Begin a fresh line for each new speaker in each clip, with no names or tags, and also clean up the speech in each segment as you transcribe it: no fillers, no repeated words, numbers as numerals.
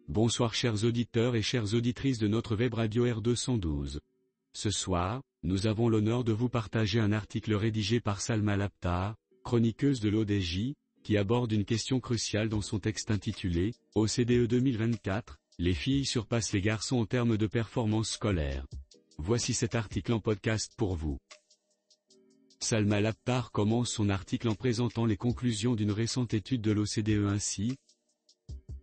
Bonsoir chers auditeurs et chères auditrices de notre web radio R212. Ce soir, nous avons l'honneur de vous partager un article rédigé par Salma Labtar, chroniqueuse de l'ODJ, qui aborde une question cruciale dans son texte intitulé « OCDE 2024, les filles surpassent les garçons en termes de performance scolaire ». Voici cet article en podcast pour vous. Salma Labtar commence son article en présentant les conclusions d'une récente étude de l'OCDE ainsi.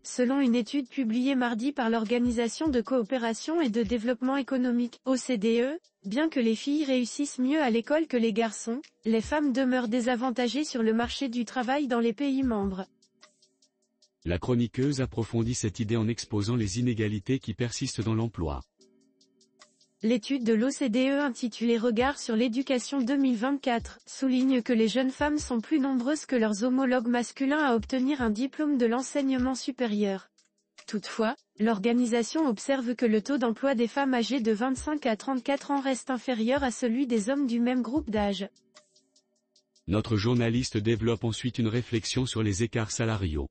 Selon une étude publiée mardi par l'Organisation de coopération et de développement économique, OCDE, bien que les filles réussissent mieux à l'école que les garçons, les femmes demeurent désavantagées sur le marché du travail dans les pays membres.
La chroniqueuse approfondit cette idée en exposant les inégalités qui persistent dans l'emploi.
L'étude de l'OCDE intitulée Regard sur l'éducation 2024 souligne que les jeunes femmes sont plus nombreuses que leurs homologues masculins à obtenir un diplôme de l'enseignement supérieur. Toutefois, l'organisation observe que le taux d'emploi des femmes âgées de 25 à 34 ans reste inférieur à celui des hommes du même groupe d'âge.
Notre journaliste développe ensuite une réflexion sur les écarts salariaux.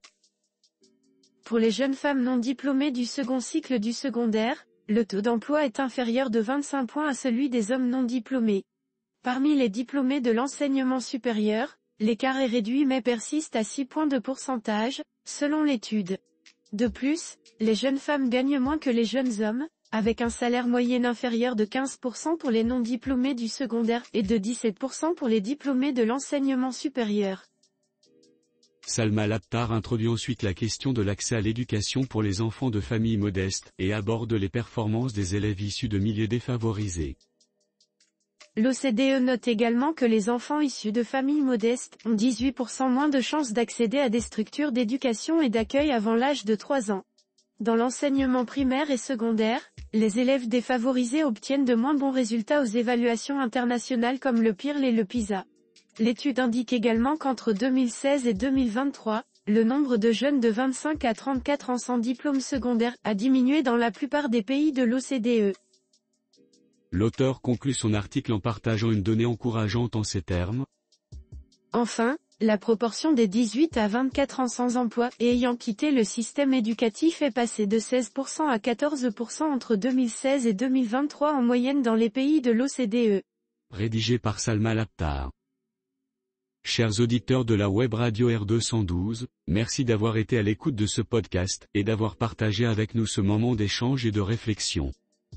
Pour les jeunes femmes non diplômées du second cycle du secondaire, le taux d'emploi est inférieur de 25 points à celui des hommes non diplômés. Parmi les diplômés de l'enseignement supérieur, l'écart est réduit mais persiste à 6 points de pourcentage, selon l'étude. De plus, les jeunes femmes gagnent moins que les jeunes hommes, avec un salaire moyen inférieur de 15% pour les non diplômés du secondaire et de 17% pour les diplômés de l'enseignement supérieur.
Salma Labtar introduit ensuite la question de l'accès à l'éducation pour les enfants de familles modestes et aborde les performances des élèves issus de milieux défavorisés.
L'OCDE note également que les enfants issus de familles modestes ont 18% moins de chances d'accéder à des structures d'éducation et d'accueil avant l'âge de 3 ans. Dans l'enseignement primaire et secondaire, les élèves défavorisés obtiennent de moins bons résultats aux évaluations internationales comme le PIRL et le PISA. L'étude indique également qu'entre 2016 et 2023, le nombre de jeunes de 25 à 34 ans sans diplôme secondaire a diminué dans la plupart des pays de l'OCDE.
L'auteur conclut son article en partageant une donnée encourageante en ces termes.
Enfin, la proportion des 18 à 24 ans sans emploi et ayant quitté le système éducatif est passée de 16% à 14% entre 2016 et 2023 en moyenne dans les pays de l'OCDE.
Rédigé par Salma Labtar. Chers auditeurs de la web radio R212, merci d'avoir été à l'écoute de ce podcast et d'avoir partagé avec nous ce moment d'échange et de réflexion.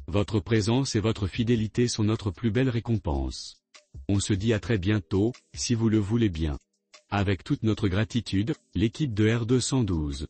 Votre présence et votre fidélité sont notre plus belle récompense. On se dit à très bientôt, si vous le voulez bien. Avec toute notre gratitude, l'équipe de R212.